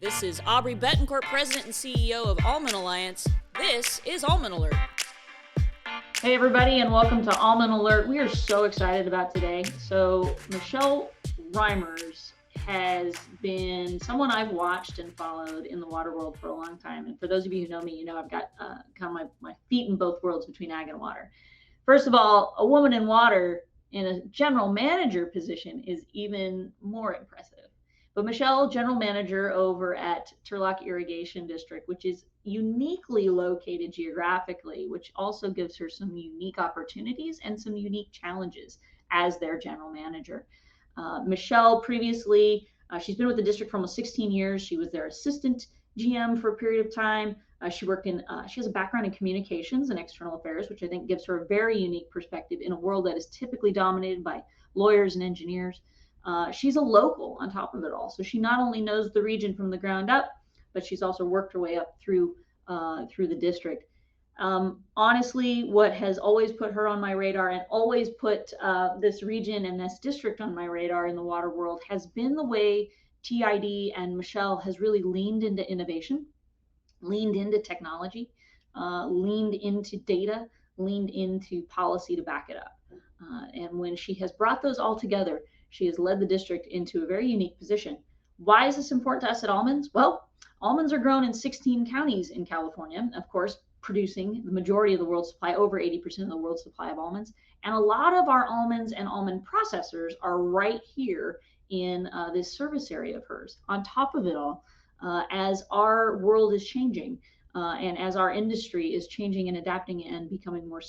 This is Aubrey Bettencourt, President and CEO of Almond Alliance. This is Almond Alert. Hey everybody, and welcome to Almond Alert. We are so excited about today. So Michelle Reimers has been someone I've watched and followed in the water world for a long time. And for those of you who know me, you know I've got kind of my feet in both worlds between ag and water. First of all, a woman in water in a general manager position is even more impressive. But Michelle, general manager over at Turlock Irrigation District, which is uniquely located geographically, which also gives her some unique opportunities and some unique challenges as their general manager. Michelle previously, she's been with the district for almost 16 years. She was their assistant GM for a period of time. She has a background in communications and external affairs, which I think gives her a very unique perspective in a world that is typically dominated by lawyers and engineers. She's a local on top of it all. So she not only knows the region from the ground up, but she's also worked her way up through the district. Honestly, what has always put her on my radar and always put this region and this district on my radar in the water world has been the way TID and Michelle has really leaned into innovation, leaned into technology, leaned into data, leaned into policy to back it up. And when she has brought those all together, she has led the district into a very unique position. Why is this important to us at almonds? Well, almonds are grown in 16 counties in California, of course, producing the majority of the world's supply, over 80% of the world's supply of almonds. And a lot of our almonds and almond processors are right here in this service area of hers. On top of it all, as our world is changing and as our industry is changing and adapting and becoming more,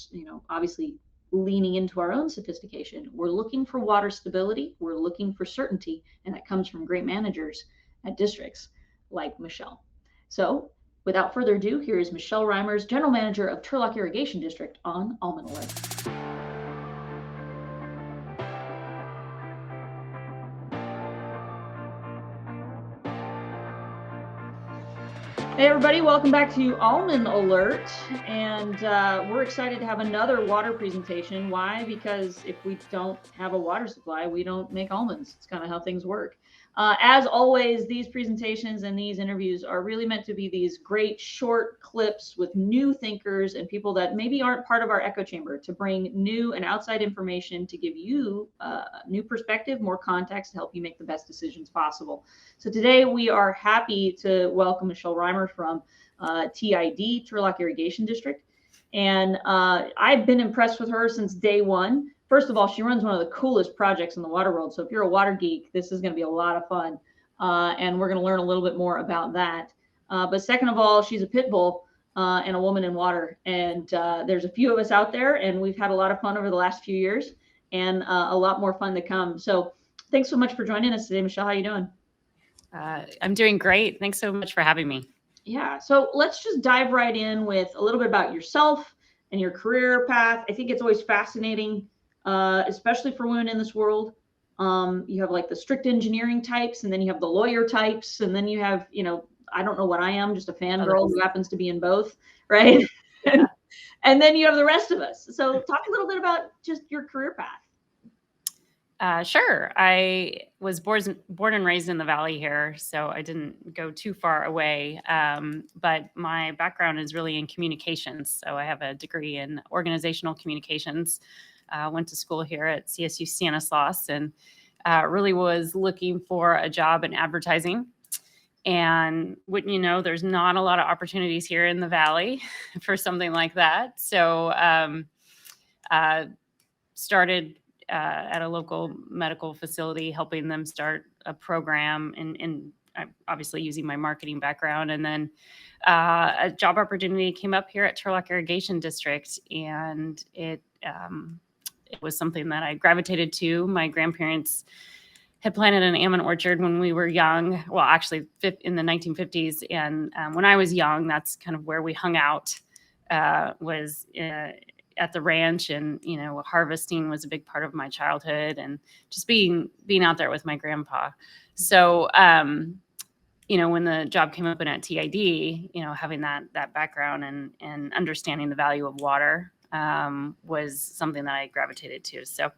obviously leaning into our own sophistication, we're looking for water stability, we're looking for certainty, and that comes from great managers at districts like Michelle. So without further ado, here is Michelle Reimers, General Manager of Turlock Irrigation District on Almond Alert. Hey everybody, welcome back to Almond Alert, and we're excited to have another water presentation. Why? Because if we don't have a water supply, we don't make almonds. It's kind of how things work. As always, these presentations and these interviews are really meant to be these great short clips with new thinkers and people that maybe aren't part of our echo chamber, to bring new and outside information to give you new perspective, more context to help you make the best decisions possible. So today we are happy to welcome Michelle Reimers from TID, Turlock Irrigation District. And I've been impressed with her since day one. First of all, she runs one of the coolest projects in the water world. So if you're a water geek, this is going to be a lot of fun. And we're going to learn a little bit more about that. But second of all, she's a pit bull and a woman in water. And there's a few of us out there, and we've had a lot of fun over the last few years and a lot more fun to come. So thanks so much for joining us today, Michelle. How are you doing? I'm doing great. Thanks so much for having me. Yeah, so let's just dive right in with a little bit about yourself and your career path. I think it's always fascinating, especially for women in this world. You have like the strict engineering types, and then you have the lawyer types, and then you have, I don't know what I am, just a fangirl who happens to be in both, right? Yeah. And then you have the rest of us. So talk a little bit about just your career path. Sure. I was born and raised in the Valley here, so I didn't go too far away. But my background is really in communications. So I have a degree in organizational communications. Went to school here at CSU Stanislaus, and really was looking for a job in advertising. And wouldn't you know, there's not a lot of opportunities here in the Valley for something like that. So started at a local medical facility, helping them start a program, and obviously using my marketing background. And then a job opportunity came up here at Turlock Irrigation District, and it was something that I gravitated to. My grandparents had planted an almond orchard when we were young. Well, actually in the 1950s. And when I was young, that's kind of where we hung out, was at the ranch, and harvesting was a big part of my childhood, and just being out there with my grandpa. So when the job came open at TID, having that background and understanding the value of water was something that I gravitated to. So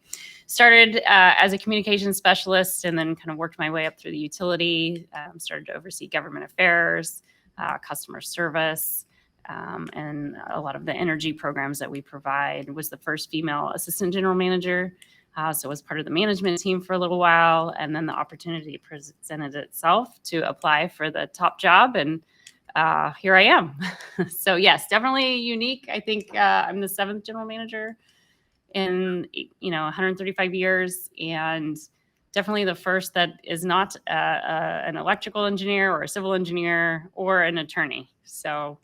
started as a communications specialist and then kind of worked my way up through the utility, started to oversee government affairs, customer service, and a lot of the energy programs that we provide. Was the first female assistant general manager. So was part of the management team for a little while, and then the opportunity presented itself to apply for the top job, and here I am. So yes, definitely unique. I think I'm the 7th general manager in 135 years, and definitely the first that is not an electrical engineer or a civil engineer or an attorney. So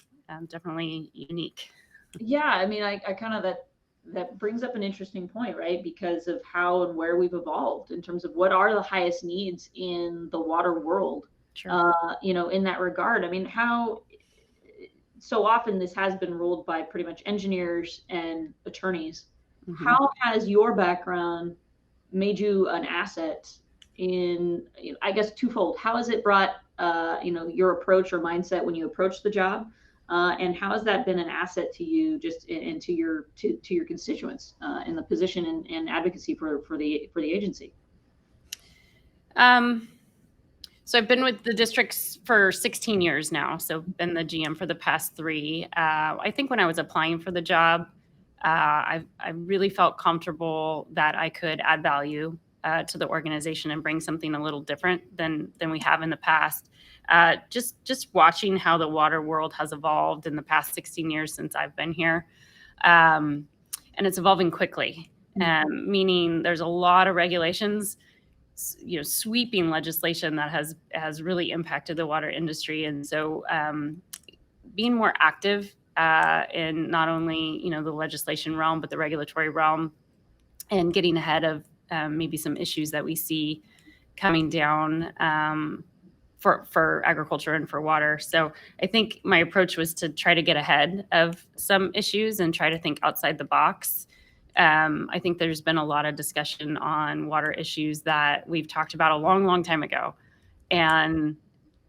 definitely unique. Yeah, I mean, I kind of that brings up an interesting point, right? Because of how and where we've evolved in terms of what are the highest needs in the water world. Sure. In that regard, I mean, how so often this has been ruled by pretty much engineers and attorneys. Mm-hmm. How has your background made you an asset in, I guess, twofold? How has it brought, your approach or mindset when you approach the job? And how has that been an asset to you, just to your constituents in the position and advocacy for the agency? So I've been with the districts for 16 years now. So been the GM for the past 3. I think when I was applying for the job, I really felt comfortable that I could add value to the organization and bring something a little different than we have in the past. Just watching how the water world has evolved in the past 16 years since I've been here. And it's evolving quickly, meaning there's a lot of regulations, sweeping legislation that has really impacted the water industry. And so being more active in not only, the legislation realm, but the regulatory realm, and getting ahead of maybe some issues that we see coming down for agriculture and for water. So I think my approach was to try to get ahead of some issues and try to think outside the box. I think there's been a lot of discussion on water issues that we've talked about a long, long time ago, and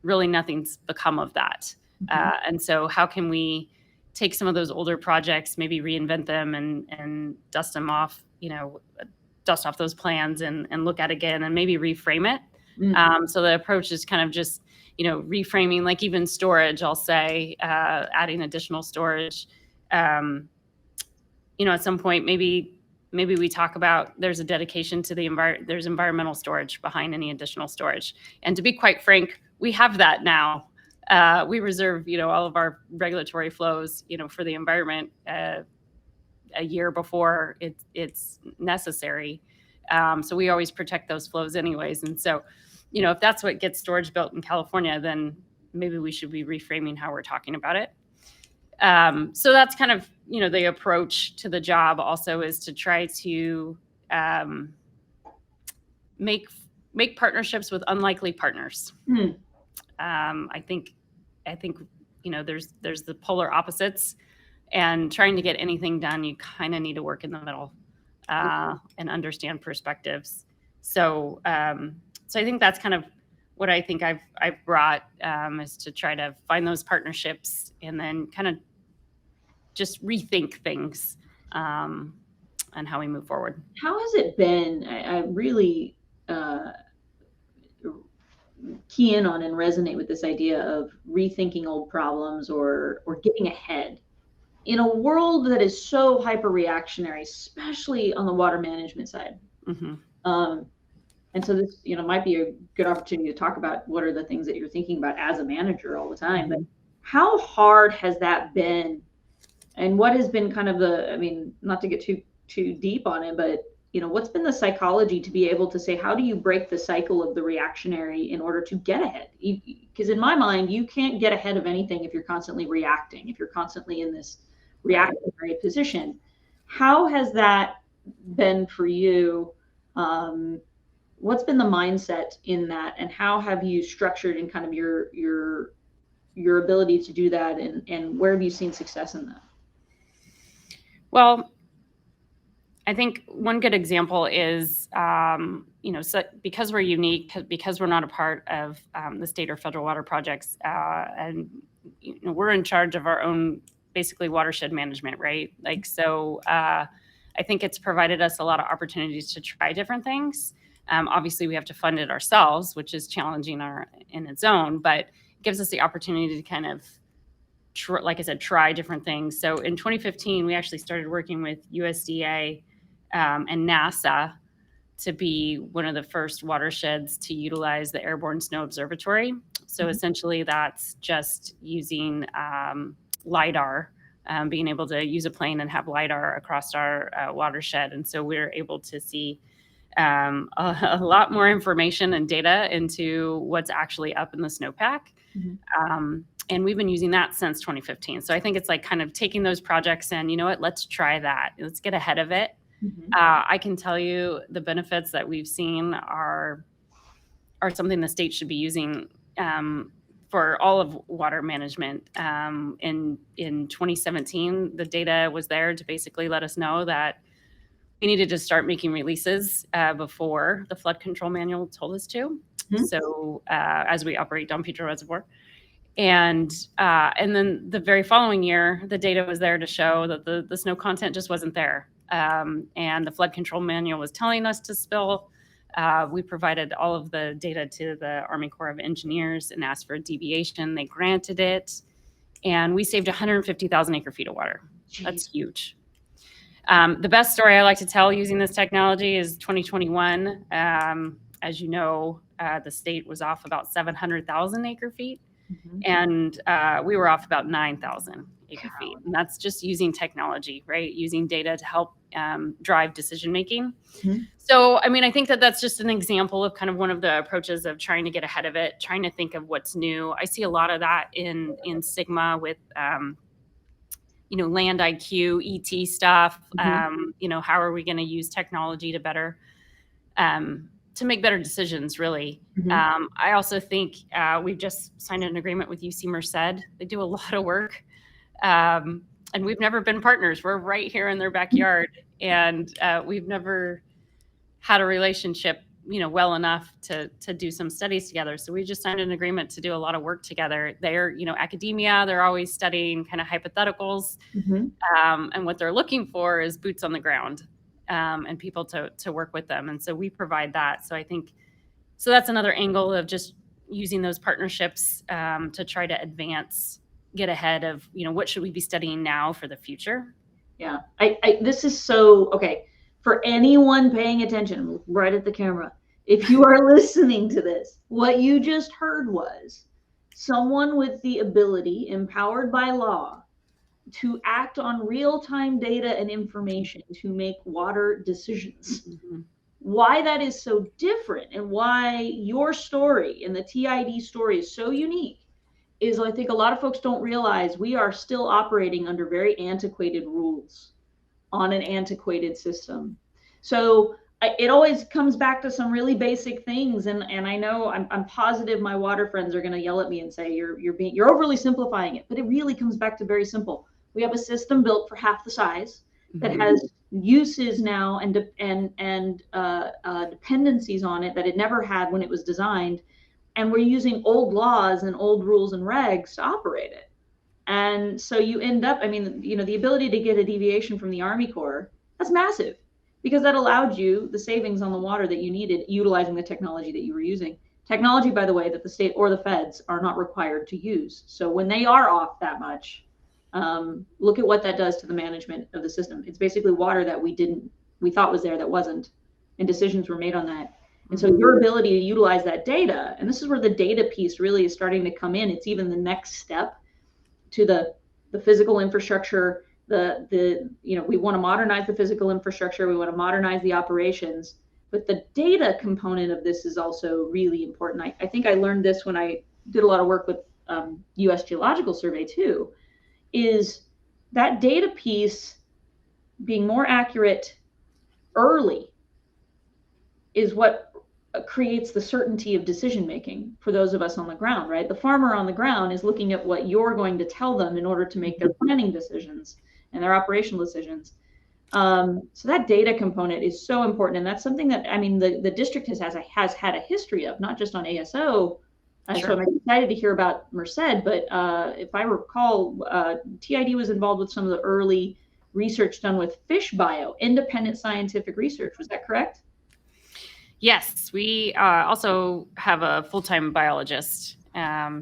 really nothing's become of that. And so how can we take some of those older projects, maybe reinvent them and dust them off, dust off those plans and look at it again and maybe reframe it. So the approach is kind of just, reframing, like even storage, I'll say, adding additional storage. At some point, maybe we talk about there's a dedication to there's environmental storage behind any additional storage. And to be quite frank, we have that now. We reserve, all of our regulatory flows, for the environment a year before it's necessary. So we always protect those flows anyways. And so, if that's what gets storage built in California, then maybe we should be reframing how we're talking about it. So that's kind of, the approach to the job also is to try to make partnerships with unlikely partners. I think, there's the polar opposites, and trying to get anything done, you kind of need to work in the middle and understand perspectives. So I think that's kind of what I think I've brought is to try to find those partnerships and then kind of just rethink things and how we move forward. How has it been? I really key in on and resonate with this idea of rethinking old problems or getting ahead in a world that is so hyper-reactionary, especially on the water management side. And so this, might be a good opportunity to talk about what are the things that you're thinking about as a manager all the time. But how hard has that been? And what has been kind of not to get too deep on it, but what's been the psychology to be able to say, how do you break the cycle of the reactionary in order to get ahead? Because in my mind, you can't get ahead of anything if you're constantly reacting, if you're constantly in this reactionary position. How has that been for you? What's been the mindset in that, and how have you structured in kind of your ability to do that, and where have you seen success in that? Well, I think one good example is, so because we're unique, because we're not a part of the state or federal water projects, and we're in charge of our own basically watershed management, right? Like, so I think it's provided us a lot of opportunities to try different things. Obviously, we have to fund it ourselves, which is challenging in its own, but it gives us the opportunity to kind of, like I said, try different things. So in 2015, we actually started working with USDA and NASA to be one of the first watersheds to utilize the Airborne Snow Observatory. So essentially, that's just using LIDAR, being able to use a plane and have LIDAR across our watershed. And so we're able to see a lot more information and data into what's actually up in the snowpack. And we've been using that since 2015. So I think it's like kind of taking those projects and, you know what, let's try that. Let's get ahead of it. I can tell you the benefits that we've seen are something the state should be using for all of water management. In 2017, the data was there to basically let us know that we needed to start making releases before the flood control manual told us to. So as we operate Don Pedro Reservoir. And then the very following year, the data was there to show that the snow content just wasn't there. And the flood control manual was telling us to spill. We provided all of the data to the Army Corps of Engineers and asked for a deviation. They granted it. And we saved 150,000 acre feet of water. Jeez. That's huge. The best story I like to tell using this technology is 2021. As you know, the state was off about 700,000 acre feet. And we were off about 9,000 acre feet. And that's just using technology, right? Using data to help drive decision making. So, I mean, I think that that's just an example of kind of one of the approaches of trying to get ahead of it, trying to think of what's new. I see a lot of that in Sigma with, land IQ, ET stuff. How are we going to use technology to better to make better decisions, really. I also think we've just signed an agreement with UC Merced. They do a lot of work. And we've never been partners. We're right here in their backyard. And we've never had a relationship, well enough to do some studies together. So we just signed an agreement to do a lot of work together. They're, academia, they're always studying kind of hypotheticals. And what they're looking for is boots on the ground. And people to work with them. And so we provide that. So I think, that's another angle of just using those partnerships to try to get ahead of, what should we be studying now for the future? Yeah, this is so, okay. For anyone paying attention, right at the camera, if you are listening to this, what you just heard was someone with the ability, empowered by law, to act on real-time data and information to make water decisions. Why that is so different and why your story and the TID story is so unique is, I think a lot of folks don't realize we are still operating under very antiquated rules on an antiquated system. So it always comes back to some really basic things. And I know I'm positive my water friends are going to yell at me and say you're overly simplifying it, but it really comes back to very simple. We have a system built for half the size that has uses now and dependencies on it that it never had when it was designed. And we're using old laws and old rules and regs to operate it. And so you end up, the ability to get a deviation from the Army Corps, that's massive, because that allowed you the savings on the water that you needed utilizing the technology that you were using. Technology, by the way, that the state or the feds are not required to use. So when they are off that much, look at what that does to the management of the system. It's basically water that we thought was there that wasn't, and decisions were made on that. And so your ability to utilize that data, and this is where the data piece really is starting to come in. It's even the next step to the physical infrastructure. We want to modernize the physical infrastructure. We want to modernize the operations, but the data component of this is also really important. I think I learned this when I did a lot of work with U.S. Geological Survey too, is that data piece being more accurate early is what creates the certainty of decision making for those of us on the ground, right? The farmer on the ground is looking at what you're going to tell them in order to make their planning decisions and their operational decisions. So that data component is so important. And that's something that, the district has had a history of, not just on ASO, So I'm excited to hear about Merced, but if I recall, TID was involved with some of the early research done with fish bio, independent scientific research. Was that correct? Yes, we also have a full-time biologist.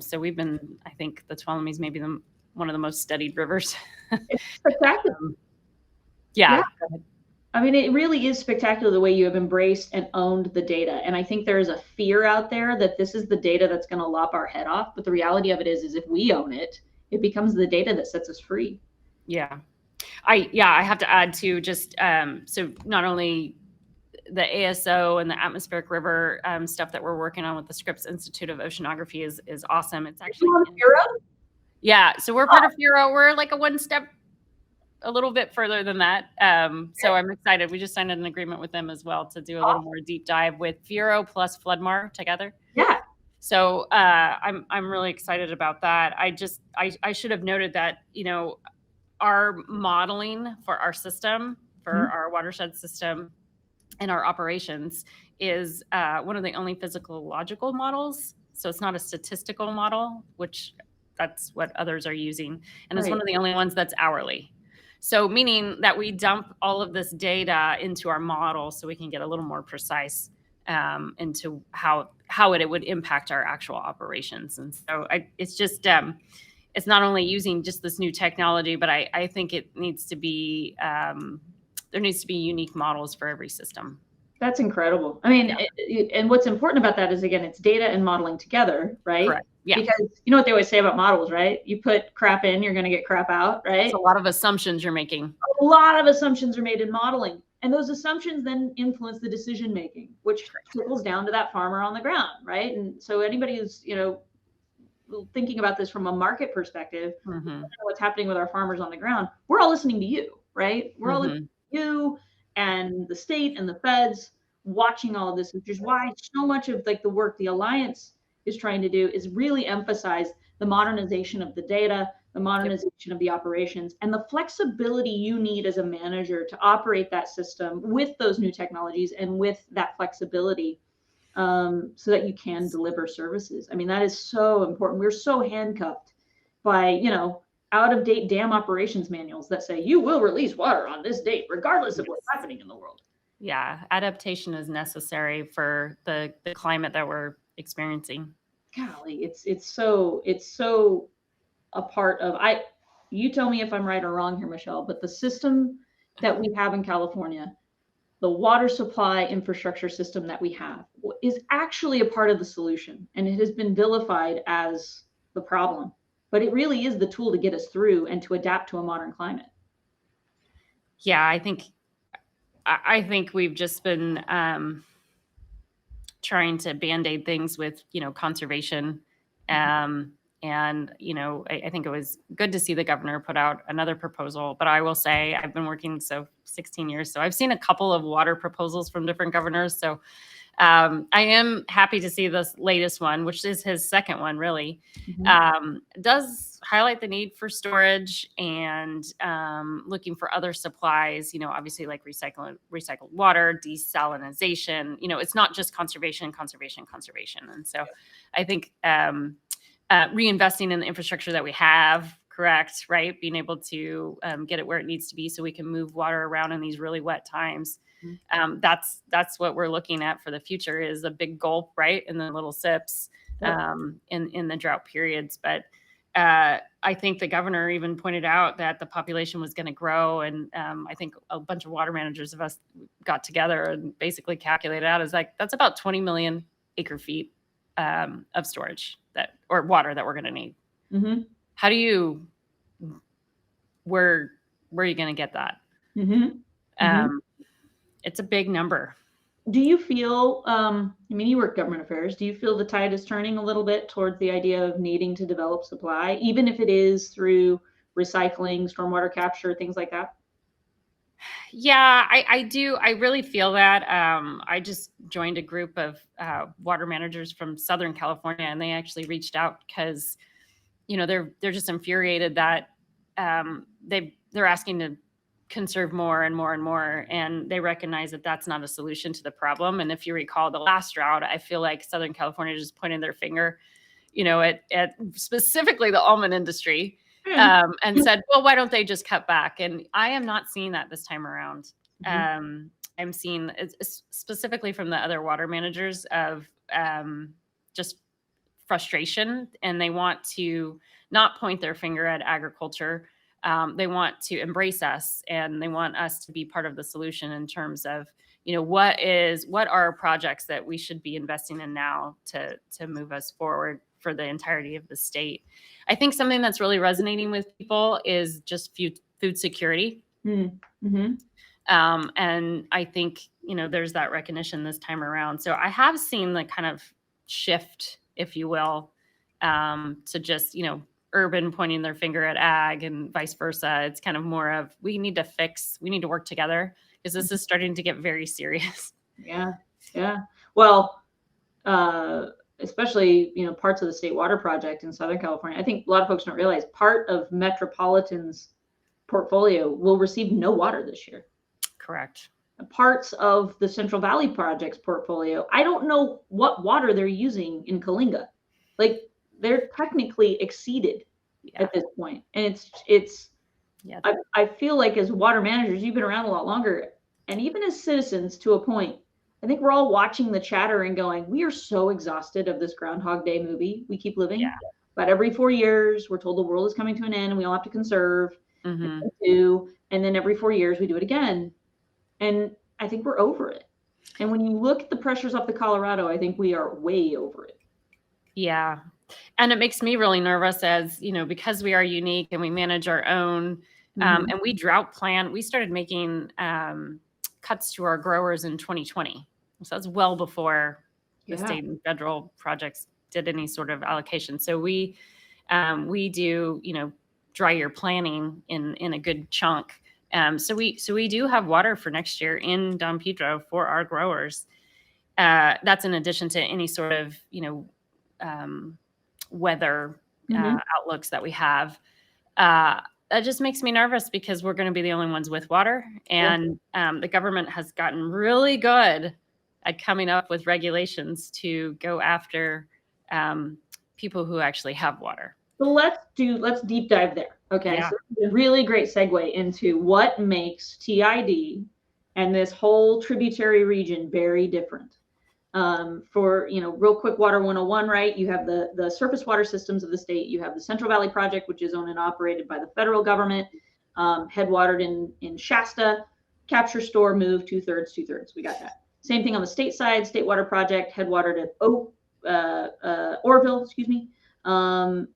So we've been, I think the Tuolumne's maybe one of the most studied rivers. It's spectacular. Yeah. I mean, it really is spectacular the way you have embraced and owned the data. And I think there is a fear out there that this is the data that's going to lop our head off. But the reality of it is if we own it, it becomes the data that sets us free. Yeah. I have to add to just, so not only the ASO and the atmospheric river stuff that we're working on with the Scripps Institute of Oceanography is awesome. It's actually yeah. So we're part of FURO. We're like a little bit further than that. So I'm excited. We just signed an agreement with them as well to do a little more deep dive with FURO plus Floodmar together. Yeah. So I'm really excited about that. I should have noted that, our modeling for our system, for our watershed system and our operations is one of the only physiological models. So it's not a statistical model, which that's what others are using. And it's one of the only ones that's hourly. So meaning that we dump all of this data into our model so we can get a little more precise into how it would impact our actual operations. And so it's just, it's not only using just this new technology, but I think it needs to be, there needs to be unique models for every system. That's incredible. I mean, and what's important about that is, again, it's data and modeling together, right? Correct. Yeah. Because you know what they always say about models, right? You put crap in, you're going to get crap out, right? It's a lot of assumptions you're making. A lot of assumptions are made in modeling. And those assumptions then influence the decision making, which trickles down to that farmer on the ground, right? And so anybody who's, thinking about this from a market perspective, what's happening with our farmers on the ground, we're all listening to you, right? We're all listening to you and the state and the feds watching all of this, which is why so much of like the work the Alliance is trying to do is really emphasize the modernization of the data, the modernization of the operations, and the flexibility you need as a manager to operate that system with those new technologies and with that flexibility so that you can deliver services. I mean, that is so important. We're so handcuffed by, out of date dam operations manuals that say you will release water on this date, regardless of what's happening in the world. Yeah. Adaptation is necessary for the climate that we're experiencing. Golly, it's so a part of, you tell me if I'm right or wrong here, Michelle, but the system that we have in California, the water supply infrastructure system that we have is actually a part of the solution. And it has been vilified as the problem, but it really is the tool to get us through and to adapt to a modern climate. Yeah, I think we've just been trying to Band-Aid things with, conservation. And, I think it was good to see the governor put out another proposal, but I will say I've been working 16 years. So I've seen a couple of water proposals from different governors. So I am happy to see this latest one, which is his second one, really, does highlight the need for storage and looking for other supplies, obviously like recycled water, desalinization, it's not just conservation. And so I think reinvesting in the infrastructure that we have, correct, right? Being able to get it where it needs to be so we can move water around in these really wet times. That's what we're looking at for the future is a big gulp, right? In the little sips in the drought periods. But I think the governor even pointed out that the population was going to grow. And I think a bunch of water managers of us got together and basically calculated out is like, that's about 20 million acre feet of storage or water that we're going to need. How do you, where are you going to get that? It's a big number. Do you feel, you work government affairs, do you feel the tide is turning a little bit towards the idea of needing to develop supply, even if it is through recycling, stormwater capture, things like that? Yeah, I do. I really feel that. I just joined a group of water managers from Southern California, and they actually reached out because, they're just infuriated that they're asking to conserve more and more and more, and they recognize that that's not a solution to the problem. And if you recall the last drought, I feel like Southern California just pointed their finger at specifically the almond industry, Yeah. and said, well, why don't they just cut back? And I am not seeing that this time around. I'm seeing specifically from the other water managers of just frustration, and they want to not point their finger at agriculture. They want to embrace us, and they want us to be part of the solution in terms of, what are projects that we should be investing in now to move us forward for the entirety of the state. I think something that's really resonating with people is just food security. Mm-hmm. And I think, there's that recognition this time around. So I have seen the kind of shift, if you will, to just, urban pointing their finger at ag and vice versa. It's kind of more of, we need to work together, because this is starting to get very serious. Yeah. Well, especially, parts of the State Water Project in Southern California. I think a lot of folks don't realize part of Metropolitan's portfolio will receive no water this year. Correct. Parts of the Central Valley Project's portfolio, I don't know what water they're using in Kalinga. Like, they're technically exceeded at this point. And it's I feel like as water managers, you've been around a lot longer, and even as citizens to a point, I think we're all watching the chatter and going, we are so exhausted of this Groundhog Day movie we keep living. Yeah. But every 4 years, we're told the world is coming to an end and we all have to conserve. Mm-hmm. And then every 4 years we do it again. And I think we're over it. And when you look at the pressures off the Colorado, I think we are way over it. Yeah. And it makes me really nervous as, because we are unique and we manage our own, and we drought plan. We started making cuts to our growers in 2020. So that's well before the state and federal projects did any sort of allocation. So we do, dry year planning in a good chunk. So we do have water for next year in Don Pedro for our growers. That's in addition to any sort of, weather outlooks that we have. That just makes me nervous, because we're going to be the only ones with water. And the government has gotten really good at coming up with regulations to go after people who actually have water. So let's deep dive there. Okay. Yeah. So it's a really great segue into what makes TID and this whole tributary region very different. For, real quick, Water 101, right? You have the surface water systems of the state. You have the Central Valley Project, which is owned and operated by the federal government, headwatered in Shasta, capture, store, move, 2/3. We got that. Same thing on the state side, State Water Project, headwatered at Oroville,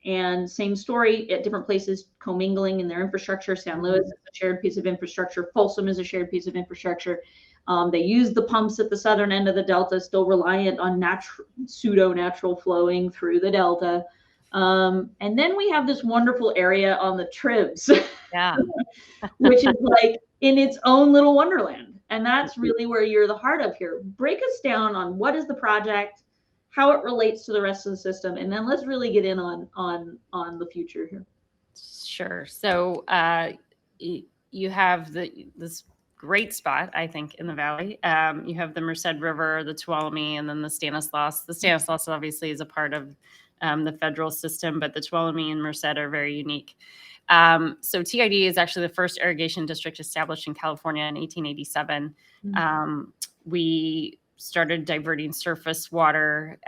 and same story at different places, commingling in their infrastructure. San Luis is a shared piece of infrastructure. Folsom is a shared piece of infrastructure. They use the pumps at the southern end of the Delta, still reliant on pseudo-natural flowing through the Delta. And then we have this wonderful area on the Tribs, which is like in its own little wonderland. And that's really where you're the heart of here. Break us down on what is the project, how it relates to the rest of the system, and then let's really get in on the future here. Sure. So you have this great spot, I think, in the valley. You have the Merced River, the Tuolumne, and then the Stanislaus. The Stanislaus obviously is a part of the federal system, but the Tuolumne and Merced are very unique. So TID is actually the first irrigation district established in California in 1887. We started diverting surface water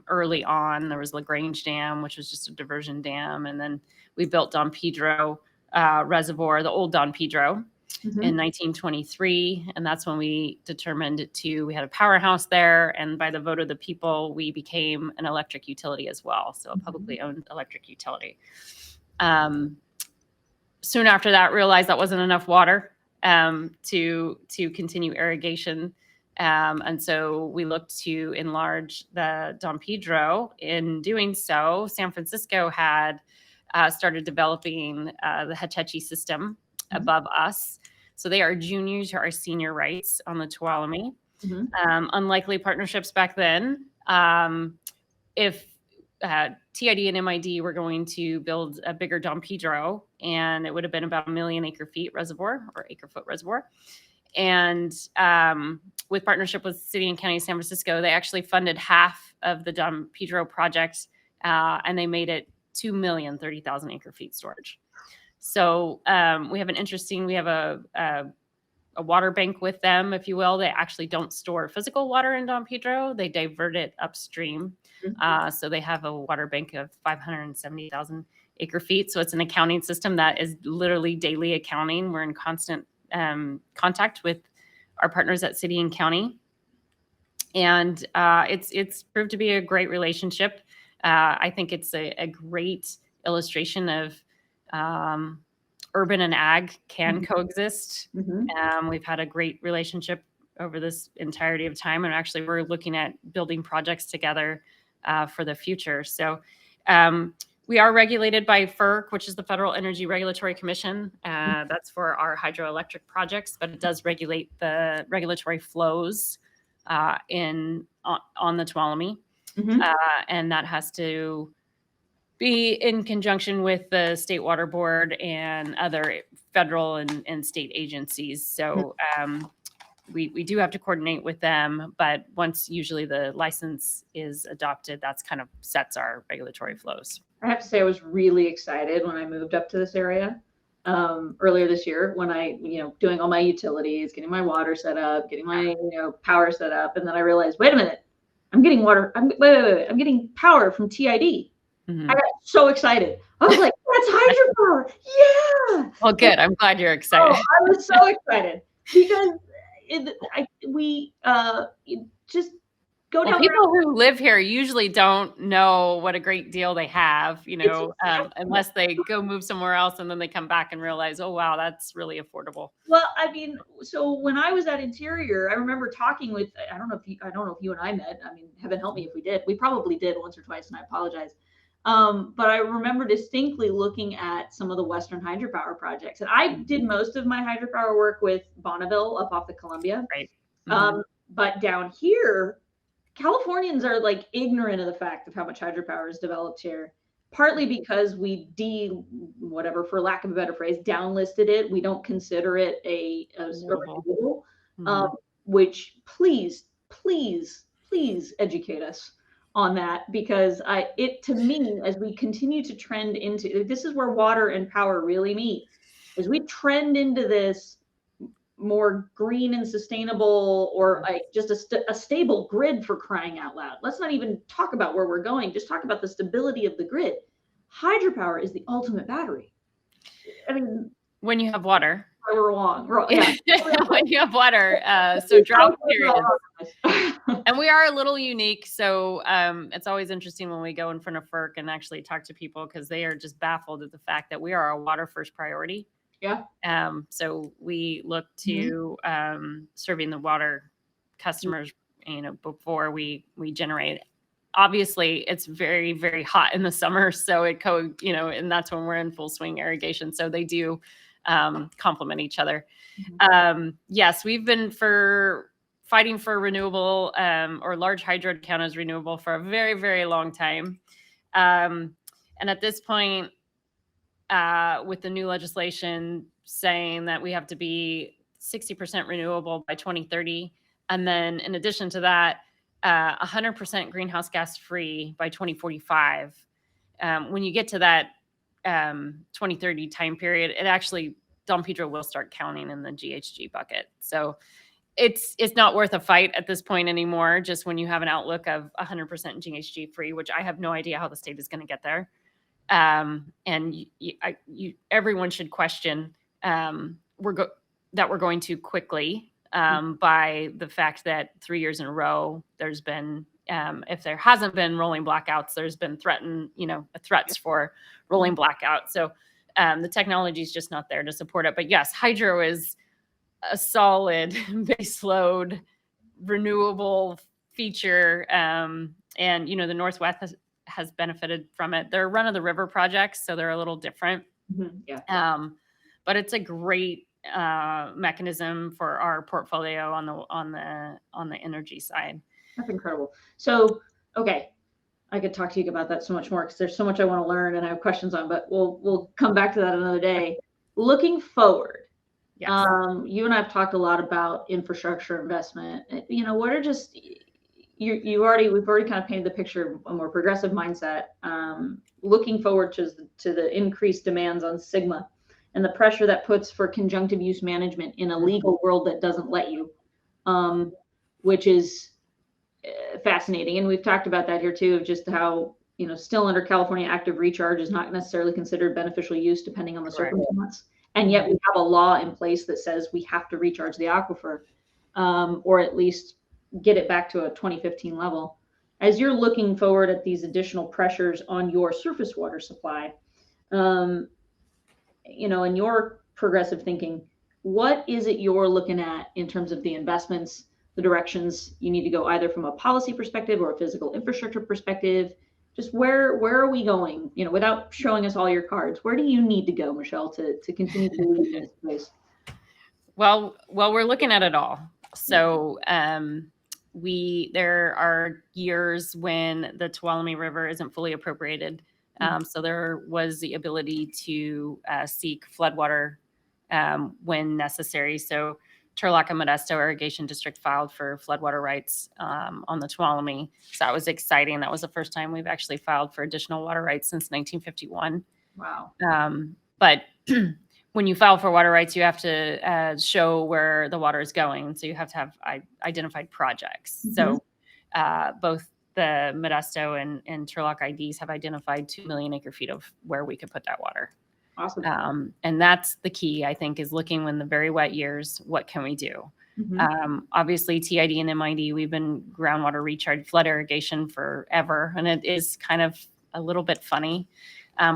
early on. There was LaGrange Dam, which was just a diversion dam. And then we built Don Pedro Reservoir, the old Don Pedro, in 1923. And that's when we determined we had a powerhouse there. And by the vote of the people, we became an electric utility as well. So a publicly owned electric utility. Soon after that, realized that wasn't enough water to continue irrigation. And so we looked to enlarge the Don Pedro. In doing so, San Francisco had started developing the Hetchy system above us. So they are junior to our senior rights on the Tuolumne. Unlikely partnerships back then. If TID and MID were going to build a bigger Don Pedro, and it would have been about 1 million acre-feet reservoir or acre-foot reservoir. And with partnership with City and County of San Francisco, they actually funded half of the Don Pedro project and they made it 2,030,000 acre feet storage. So we have a water bank with them, if you will. They actually don't store physical water in Don Pedro. They divert it upstream. So they have a water bank of 570,000 acre feet. So it's an accounting system that is literally daily accounting. We're in constant contact with our partners at city and county. And it's proved to be a great relationship. I think it's a great illustration of urban and ag can coexist. We've had a great relationship over this entirety of time, and actually we're looking at building projects together for the future. So we are regulated by FERC, which is the Federal Energy Regulatory Commission. That's for our hydroelectric projects, but it does regulate the regulatory flows on the Tuolumne. And that has to be in conjunction with the State Water Board and other federal and state agencies. So we do have to coordinate with them, but once usually the license is adopted, that's kind of sets our regulatory flows. I have to say I was really excited when I moved up to this area earlier this year, when I, doing all my utilities, getting my water set up, getting my, power set up. And then I realized, wait a minute, I'm getting water. I'm getting power from TID. I got so excited. I was like, that's hydropower. Yeah. Well, good. I'm glad you're excited. I was so excited because we just go down. People who live here usually don't know what a great deal they have, unless they go move somewhere else and then they come back and realize, oh, wow, that's really affordable. Well, I mean, so when I was at Interior, I remember talking with, I don't know if you and I met. I mean, heaven help me if we did. We probably did once or twice, and I apologize. But I remember distinctly looking at some of the Western hydropower projects, and I did most of my hydropower work with Bonneville up off the Columbia. Right. But down here, Californians are like ignorant of the fact of how much hydropower is developed here, partly because we for lack of a better phrase, downlisted it. We don't consider it a renewable, which please educate us on that, because to me, as we continue to trend into, this is where water and power really meet, as we trend into this more green and sustainable, or just a stable grid, for crying out loud. Let's not even talk about where we're going. Just talk about the stability of the grid. Hydropower is the ultimate battery. I mean, when you have water. We're wrong. Yeah. When you have water, so drought periods. And we are a little unique. So it's always interesting when we go in front of FERC and actually talk to people, because they are just baffled at the fact that we are a water first priority. Yeah. So we look to serving the water customers, before we generate. Obviously, it's very, very hot in the summer, so and that's when we're in full swing irrigation. So they do complement each other. Yes, we've been fighting for renewable or large hydro to count as renewable for a very, very long time. And at this point, with the new legislation saying that we have to be 60% renewable by 2030, and then in addition to that, 100% greenhouse gas free by 2045. When you get to that 2030 time period, it actually, Don Pedro will start counting in the GHG bucket. So it's not worth a fight at this point anymore, just when you have an outlook of 100% GHG free, which I have no idea how the state is going to get there. And everyone should question that we're going to quickly, by the fact that 3 years in a row there's been, if there hasn't been rolling blackouts, there's been threats for rolling blackouts. So the technology is just not there to support it. But yes, hydro is a solid baseload renewable feature, and the Northwest has benefited from it. They're run of the river projects, so they're a little different. But it's a great mechanism for our portfolio on the energy side. That's incredible. So, okay, I could talk to you about that so much more, because there's so much I want to learn and I have questions on, but we'll come back to that another day. Looking forward, you and I have talked a lot about infrastructure investment. What are just we've already kind of painted the picture of a more progressive mindset, looking forward to the increased demands on Sigma and the pressure that puts for conjunctive use management in a legal world that doesn't let you, which is fascinating. And we've talked about that here too, of just how, still under California active recharge is not necessarily considered beneficial use depending on the circumstance. And yet we have a law in place that says we have to recharge the aquifer, or at least get it back to a 2015 level. As you're looking forward at these additional pressures on your surface water supply, in your progressive thinking, what is it you're looking at in terms of the investments, the directions you need to go, either from a policy perspective or a physical infrastructure perspective? Just where are we going? Without showing us all your cards, where do you need to go, Michelle, to continue to lead in this space? Well, we're looking at it all. So there are years when the Tuolumne River isn't fully appropriated. So there was the ability to seek floodwater when necessary. So Turlock and Modesto Irrigation District filed for floodwater rights on the Tuolumne. So that was exciting. That was the first time we've actually filed for additional water rights since 1951. Wow. But when you file for water rights, you have to show where the water is going. So you have to have identified projects. So both the Modesto and Turlock IDs have identified 2 million acre feet of where we could put that water. Awesome. And that's the key, I think, is looking when the very wet years, what can we do? Obviously, TID and MID, we've been groundwater recharge flood irrigation forever. And it is kind of a little bit funny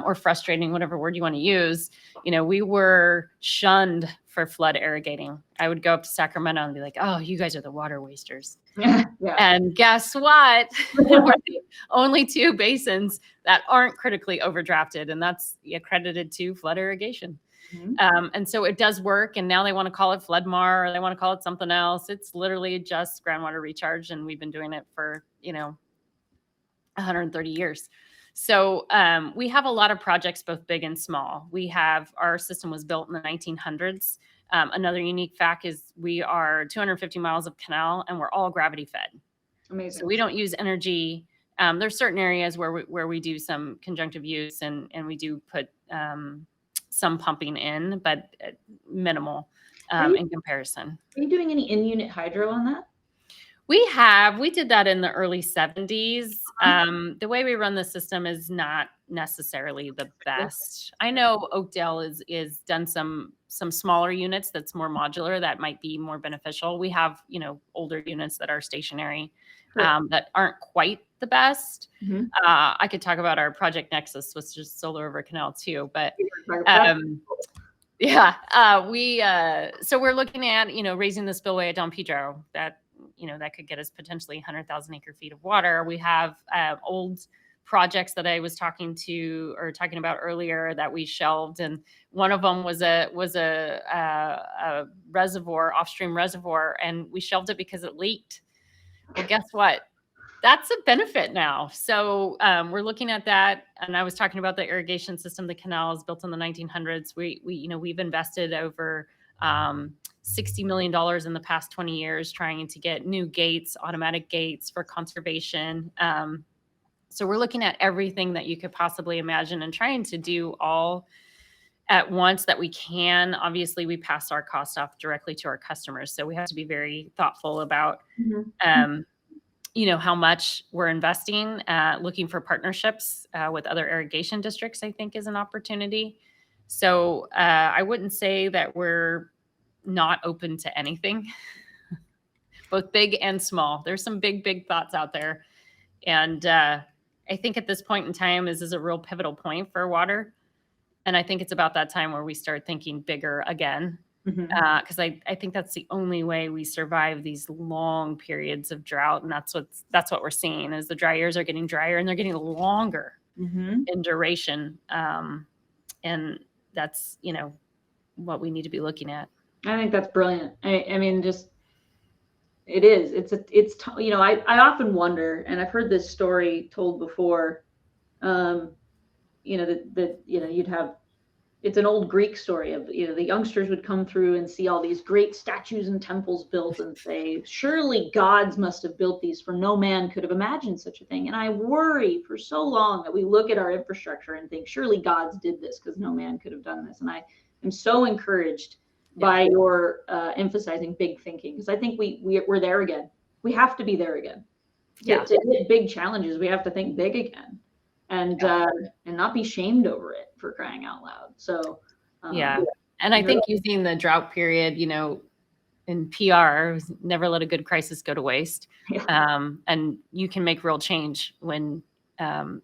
or frustrating, whatever word you want to use. We were shunned for flood irrigating. I would go up to Sacramento and be like, oh, you guys are the water wasters. Yeah. And guess what? We're the only 2 basins that aren't critically overdrafted, and that's accredited to flood irrigation. And so it does work. And now they want to call it FloodMar, or they want to call it something else. It's literally just groundwater recharge, and we've been doing it for 130 years. So we have a lot of projects, both big and small. Our system was built in the 1900s. Another unique fact is we are 250 miles of canal, and we're all gravity fed. Amazing. So we don't use energy. There's certain areas where we do some conjunctive use, and we do put some pumping in, but minimal in comparison. Are you doing any in-unit hydro on that? We did that in the early 70s. The way we run the system is not necessarily the best. I know Oakdale is done some smaller units that's more modular that might be more beneficial. We have, older units that are stationary that aren't quite the best. I could talk about our Project Nexus, which is solar over canal too, but so we're looking at, raising the spillway at Don Pedro that could get us potentially 100,000 acre feet of water. We have old projects that I was talking about earlier that we shelved, and one of them was a reservoir, offstream reservoir, and we shelved it because it leaked. Well, guess what? That's a benefit now. So we're looking at that, and I was talking about the irrigation system. The canal is built in the 1900s. We've invested over $60 million in the past 20 years trying to get new gates, automatic gates for conservation. So we're looking at everything that you could possibly imagine and trying to do all at once that we can. Obviously, we pass our cost off directly to our customers. So we have to be very thoughtful about, how much we're investing. Looking for partnerships with other irrigation districts, I think, is an opportunity. So I wouldn't say that we're not open to anything, both big and small. There's some big thoughts out there. And I think at this point in time, this is a real pivotal point for water. And I think it's about that time where we start thinking bigger again, because I think that's the only way we survive these long periods of drought. And that's what we're seeing is the dry years are getting drier and they're getting longer in duration. And that's, what we need to be looking at. I think that's brilliant. I mean, just it is. I often wonder, and I've heard this story told before. You'd have it's an old Greek story of, the youngsters would come through and see all these great statues and temples built and say, surely gods must have built these, for no man could have imagined such a thing. And I worry for so long that we look at our infrastructure and think, surely gods did this because no man could have done this. And I am so encouraged by your emphasizing big thinking, because I think we're there again. We have to be there again. To hit big challenges, we have to think big again. And not be shamed over it, for crying out loud. So and I think using the drought period, in PR, never let a good crisis go to waste. And you can make real change when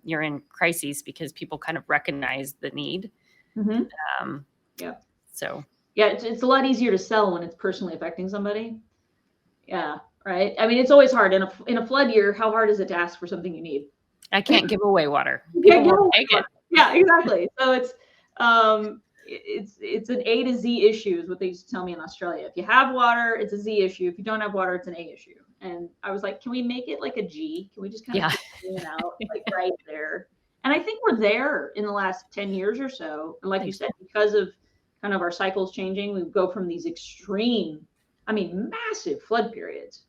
you're in crises, because people kind of recognize the need. So it's a lot easier to sell when it's personally affecting somebody. Right. I mean, it's always hard in a flood year. How hard is it to ask for something you need? I can't give away water. People won't take it. Yeah, exactly. So it's an A to Z issue is what they used to tell me in Australia. If you have water, it's a Z issue. If you don't have water, it's an A issue. And I was like, can we make it like a G? Can we just kind of it out like right there? And I think we're there in the last 10 years or so. And like you said, because of kind of our cycles changing, we go from these extreme, massive flood periods.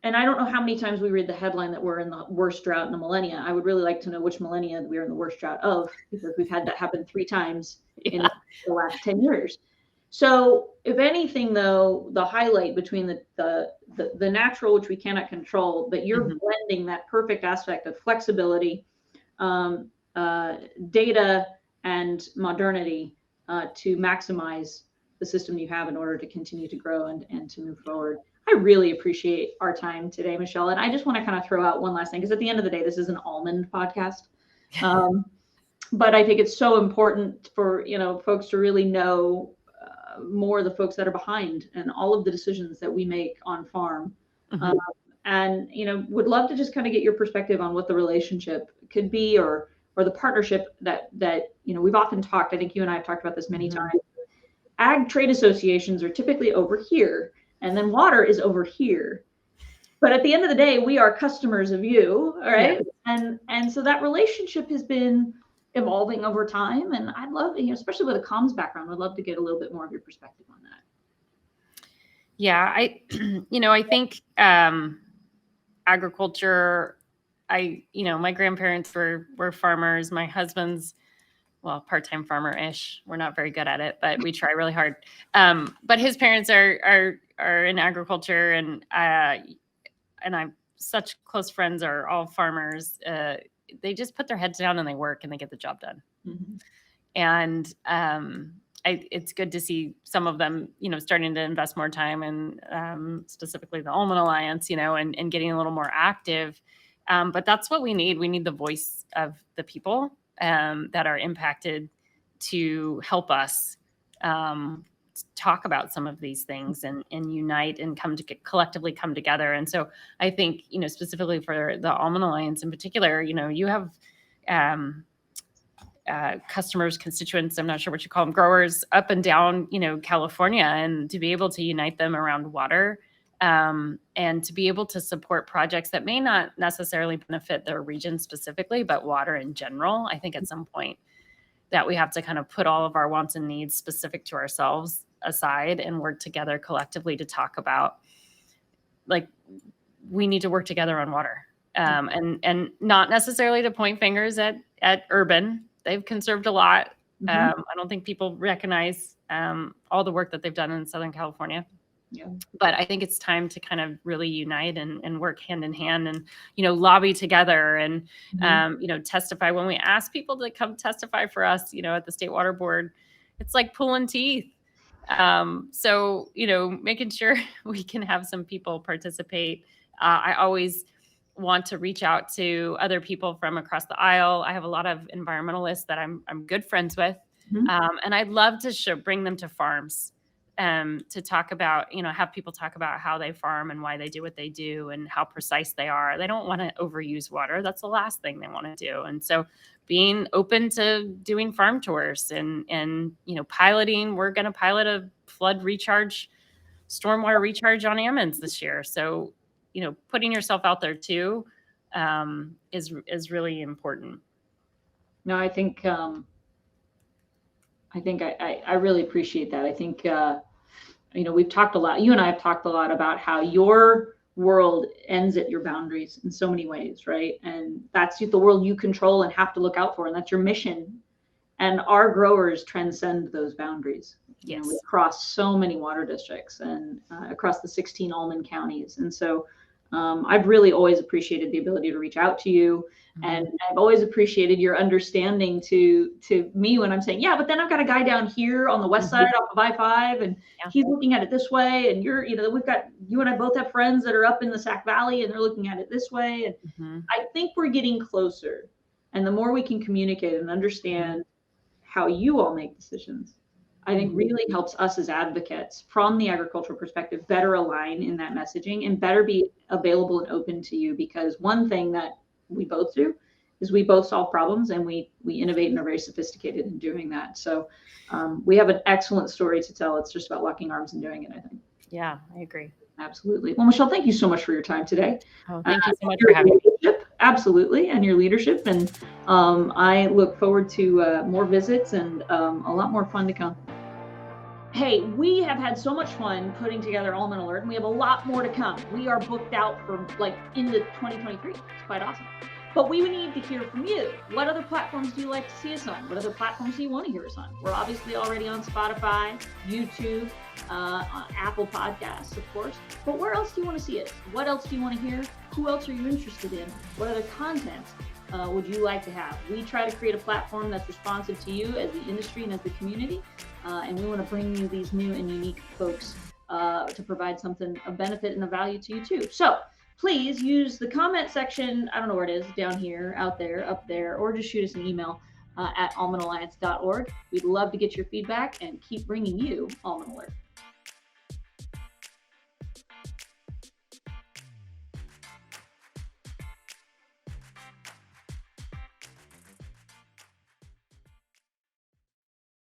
And I don't know how many times we read the headline that we're in the worst drought in a millennia. I would really like to know which millennia we're in the worst drought of, because we've had that happen 3 times in the last 10 years. So if anything, though, the highlight between the natural, which we cannot control, but you're blending that perfect aspect of flexibility, data, and modernity to maximize the system you have in order to continue to grow and to move forward. I really appreciate our time today, Michelle. And I just want to kind of throw out one last thing, because at the end of the day, this is an almond podcast. But I think it's so important for, folks to really know more of the folks that are behind and all of the decisions that we make on farm. And, would love to just kind of get your perspective on what the relationship could be, or the partnership that, we've often talked. I think you and I have talked about this many times. Ag trade associations are typically over here, and then water is over here. But at the end of the day, we are customers of you, all right? And so that relationship has been evolving over time. And I'd love to, especially with a comms background, I'd love to get a little bit more of your perspective on that. Yeah, I think agriculture, my grandparents were farmers. My husband's, part-time farmer-ish. We're not very good at it, but we try really hard. But his parents are in agriculture, and I'm such close friends are all farmers. They just put their heads down and they work and they get the job done. And it's good to see some of them, starting to invest more time in specifically the Almond Alliance, and getting a little more active. But that's what we need. We need the voice of the people that are impacted to help us talk about some of these things and unite and collectively come together. And so I think, specifically for the Almond Alliance in particular, you have customers, constituents, I'm not sure what you call them, growers up and down, California, and to be able to unite them around water, and to be able to support projects that may not necessarily benefit their region specifically, but water in general. I think at some point that we have to kind of put all of our wants and needs specific to ourselves aside and work together collectively to talk about, we need to work together on water, and not necessarily to point fingers at urban. They've conserved a lot. I don't think people recognize all the work that they've done in Southern California. But I think it's time to kind of really unite and work hand in hand and, lobby together and, testify. When we ask people to come testify for us, at the State Water Board, it's like pulling teeth. So, making sure we can have some people participate. I always want to reach out to other people from across the aisle. I have a lot of environmentalists that I'm good friends with. And I'd love to bring them to farms. To talk about, have people talk about how they farm and why they do what they do and how precise they are. They don't want to overuse water. That's the last thing they want to do. And so being open to doing farm tours and piloting, we're going to pilot a flood recharge, stormwater recharge on almonds this year. So, putting yourself out there too is really important. No, I think I think I really appreciate that. I think, we've talked a lot, you and I have talked a lot about how your world ends at your boundaries in so many ways, right? And that's the world you control and have to look out for, and that's your mission. And our growers transcend those boundaries. Yes. We cross so many water districts and across the 16 almond counties. And so I've really always appreciated the ability to reach out to you. And I've always appreciated your understanding to me when I'm saying, yeah, but then I've got a guy down here on the west side off of I-5, and he's looking at it this way. And we've got, you and I both have friends that are up in the Sac Valley, and they're looking at it this way. And I think we're getting closer. And the more we can communicate and understand how you all make decisions, I think really helps us as advocates from the agricultural perspective better align in that messaging and better be available and open to you. Because one thing that we both do is we both solve problems, and we innovate and are very sophisticated in doing that. So we have an excellent story to tell. It's just about locking arms and doing it, I think. Yeah, I agree. Absolutely. Well, Michelle, thank you so much for your time today. Oh, thank you so much for having me. Absolutely. And your leadership. And I look forward to more visits and a lot more fun to come. Hey, we have had so much fun putting together Almond Alert, and we have a lot more to come. We are booked out for into 2023. It's quite awesome. But we would need to hear from you. What other platforms do you like to see us on? What other platforms do you want to hear us on? We're obviously already on Spotify, YouTube, Apple Podcasts, of course. But where else do you want to see us? What else do you want to hear? Who else are you interested in? What other content would you like to have? We try to create a platform that's responsive to you as the industry and as the community. And we want to bring you these new and unique folks to provide something of benefit and of value to you too. So please use the comment section. I don't know where it is, down here, out there, up there, or just shoot us an email at almondalliance.org. We'd love to get your feedback and keep bringing you Almond Alert.